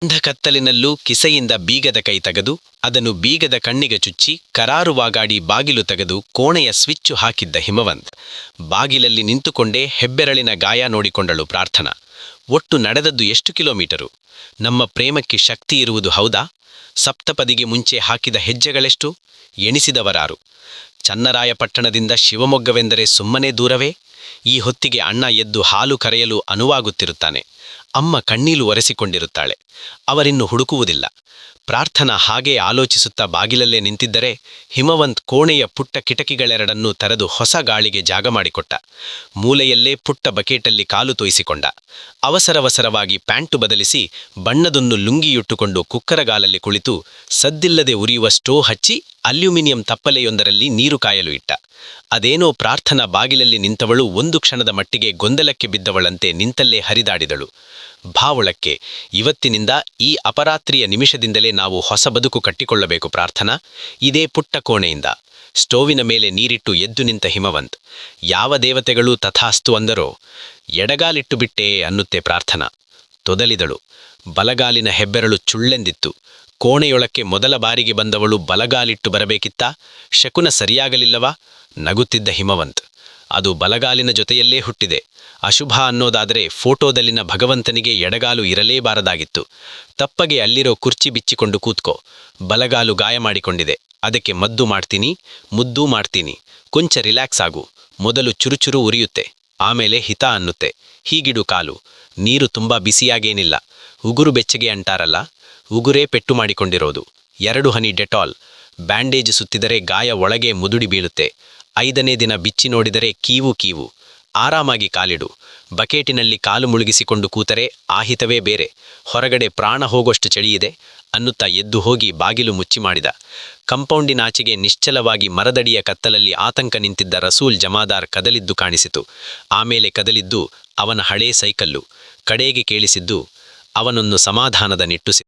ಅಂಧಕತ್ತಲಿನಲ್ಲೂ ಕಿಸೆಯಿಂದ ಬೀಗದ ಕೈ ತೆಗೆದು ಅದನ್ನು ಬೀಗದ ಕಣ್ಣಿಗೆ ಚುಚ್ಚಿ ಕರಾರುವಾಗಾಡಿ ಬಾಗಿಲು ತೆಗೆದು ಕೋಣೆಯ ಸ್ವಿಚ್ಚು ಹಾಕಿದ್ದ ಹಿಮವಂತ್ ಬಾಗಿಲಲ್ಲಿ ನಿಂತುಕೊಂಡೇ ಹೆಬ್ಬೆರಳಿನ ಗಾಯ ನೋಡಿಕೊಂಡಳು ಪ್ರಾರ್ಥನಾ. ಒಟ್ಟು ನಡೆದದ್ದು ಎಷ್ಟು ಕಿಲೋಮೀಟರು? ನಮ್ಮ ಪ್ರೇಮಕ್ಕೆ ಶಕ್ತಿ ಇರುವುದು ಹೌದಾ? ಸಪ್ತಪದಿಗೆ ಮುಂಚೆ ಹಾಕಿದ ಹೆಜ್ಜೆಗಳೆಷ್ಟು? ಎಣಿಸಿದವರಾರು? ಚನ್ನರಾಯಪಟ್ಟಣದಿಂದ ಶಿವಮೊಗ್ಗವೆಂದರೆ ಸುಮ್ಮನೆ ದೂರವೇ? ಈ ಹೊತ್ತಿಗೆ ಅಣ್ಣ ಎದ್ದು ಹಾಲು ಕರೆಯಲು ಅನುವಾಗುತ್ತಿರುತ್ತಾನೆ. ಅಮ್ಮ ಕಣ್ಣೀಲು ಒರೆಸಿಕೊಂಡಿರುತ್ತಾಳೆ. ಅವರಿನ್ನು ಹುಡುಕುವುದಿಲ್ಲ. ಪ್ರಾರ್ಥನಾ ಹಾಗೇ ಆಲೋಚಿಸುತ್ತಾ ಬಾಗಿಲಲ್ಲೇ ನಿಂತಿದ್ದರೆ ಹಿಮವಂತ್ ಕೋಣೆಯ ಪುಟ್ಟ ಕಿಟಕಿಗಳೆರಡನ್ನೂ ತೆರೆದು ಹೊಸ ಗಾಳಿಗೆ ಜಾಗ ಮಾಡಿಕೊಟ್ಟ. ಮೂಲೆಯಲ್ಲೇ ಪುಟ್ಟ ಬಕೆಟಲ್ಲಿ ಕಾಲು ತೋಯಿಸಿಕೊಂಡ. ಅವಸರವಸರವಾಗಿ ಪ್ಯಾಂಟು ಬದಲಿಸಿ ಬಣ್ಣದೊಂದು ಲುಂಗಿಯುಟ್ಟುಕೊಂಡು ಕುಕ್ಕರಗಾಲಲ್ಲಿ ಕುಳಿತು ಸದ್ದಿಲ್ಲದೆ ಉರಿಯುವ ಸ್ಟೋ ಹಚ್ಚಿ ಅಲ್ಯೂಮಿನಿಯಂ ತಪ್ಪಲೆಯೊಂದರಲ್ಲಿ ನೀರು ಕಾಯಲು ಇಟ್ಟ. ಅದೇನೋ ಪ್ರಾರ್ಥನಾ ಬಾಗಿಲಲ್ಲಿ ನಿಂತವಳು ಒಂದು ಕ್ಷಣದ ಮಟ್ಟಿಗೆ ಗೊಂದಲಕ್ಕೆ ಬಿದ್ದವಳಂತೆ ನಿಂತಲ್ಲೇ ಹರಿದಾಡಿದಳು. ಭಾವೊಳಕ್ಕೆ, ಇವತ್ತಿನಿಂದ ಈ ಅಪರಾತ್ರಿಯ ನಿಮಿಷದಿಂದಲೇ ನಾವು ಹೊಸ ಬದುಕು ಕಟ್ಟಿಕೊಳ್ಳಬೇಕು ಪ್ರಾರ್ಥನಾ. ಇದೇ ಪುಟ್ಟ ಕೋಣೆಯಿಂದ. ಸ್ಟೋವಿನ ಮೇಲೆ ನೀರಿಟ್ಟು ಎದ್ದು ನಿಂತ ಹಿಮವಂತ್. ಯಾವ ದೇವತೆಗಳೂ ತಥಾಸ್ತು ಅಂದರೋ? ಎಡಗಾಲಿಟ್ಟು ಬಿಟ್ಟೇ ಅನ್ನುತ್ತೆ ಪ್ರಾರ್ಥನಾ. ತೊದಲಿದಳು. ಬಲಗಾಲಿನ ಹೆಬ್ಬೆರಳು ಚುಳ್ಳೆಂದಿತ್ತು. ಕೋಣೆಯೊಳಕ್ಕೆ ಮೊದಲ ಬಾರಿಗೆ ಬಂದವಳು ಬಲಗಾಲಿಟ್ಟು ಬರಬೇಕಿತ್ತಾ? ಶಕುನ ಸರಿಯಾಗಲಿಲ್ಲವಾ? ನಗುತ್ತಿದ್ದ ಹಿಮವಂತ್. ಅದು ಬಲಗಾಲಿನ ಜೊತೆಯಲ್ಲೇ ಹುಟ್ಟಿದೆ. ಅಶುಭ ಅನ್ನೋದಾದರೆ ಫೋಟೋದಲ್ಲಿನ ಭಗವಂತನಿಗೆ ಎಡಗಾಲು ಇರಲೇಬಾರದಾಗಿತ್ತು. ತಪ್ಪಗೆ ಅಲ್ಲಿರೋ ಕುರ್ಚಿ ಬಿಚ್ಚಿಕೊಂಡು ಕೂತ್ಕೋ. ಬಲಗಾಲು ಗಾಯ ಮಾಡಿಕೊಂಡಿದೆ. ಅದಕ್ಕೆ ಮದ್ದು ಮಾಡ್ತೀನಿ, ಮುದ್ದೂ ಮಾಡ್ತೀನಿ. ಕೊಂಚ ರಿಲ್ಯಾಕ್ಸ್ ಆಗು. ಮೊದಲು ಚುರುಚುರು ಉರಿಯುತ್ತೆ, ಆಮೇಲೆ ಹಿತ ಅನ್ನುತ್ತೆ. ಹೀಗಿಡು ಕಾಲು. ನೀರು ತುಂಬ ಬಿಸಿಯಾಗೇನಿಲ್ಲ. ಉಗುರು ಬೆಚ್ಚಗೆ ಅಂಟಾರಲ್ಲ, ಉಗುರೇ ಪೆಟ್ಟು ಮಾಡಿಕೊಂಡಿರೋದು. 2 ಹನಿ ಡೆಟಾಲ್. ಬ್ಯಾಂಡೇಜ್ ಸುತ್ತಿದರೆ ಗಾಯ ಒಳಗೆ ಮುದುಡಿ ಬೀಳುತ್ತೆ. 5ನೇ ದಿನ ಬಿಚ್ಚಿ ನೋಡಿದರೆ ಕೀವು ಕೀವು. ಆರಾಮಾಗಿ ಕಾಲಿಡು. ಬಕೆಟಿನಲ್ಲಿ ಕಾಲು ಮುಳುಗಿಸಿಕೊಂಡು ಕೂತರೆ ಆಹಿತವೇ ಬೇರೆ. ಹೊರಗಡೆ ಪ್ರಾಣ ಹೋಗೋಷ್ಟು ಚಳಿಯಿದೆ ಅನ್ನುತ್ತಾ ಎದ್ದು ಹೋಗಿ ಬಾಗಿಲು ಮುಚ್ಚಿ ಮಾಡಿದ. ಕಂಪೌಂಡಿನಾಚೆಗೆ ನಿಶ್ಚಲವಾಗಿ ಮರದಡಿಯ ಕತ್ತಲಲ್ಲಿ ಆತಂಕ ನಿಂತಿದ್ದ ರಸೂಲ್ ಜಮಾದಾರ್ ಕದಲಿದ್ದು ಕಾಣಿಸಿತು. ಆಮೇಲೆ ಕದಲಿದ್ದು ಅವನ ಹಳೇ ಸೈಕಲ್ಲು. ಕಡೆಗೆ ಕೇಳಿಸಿದ್ದು ಅವನೊಂದು ಸಮಾಧಾನದ ನಿಟ್ಟುಸಿ.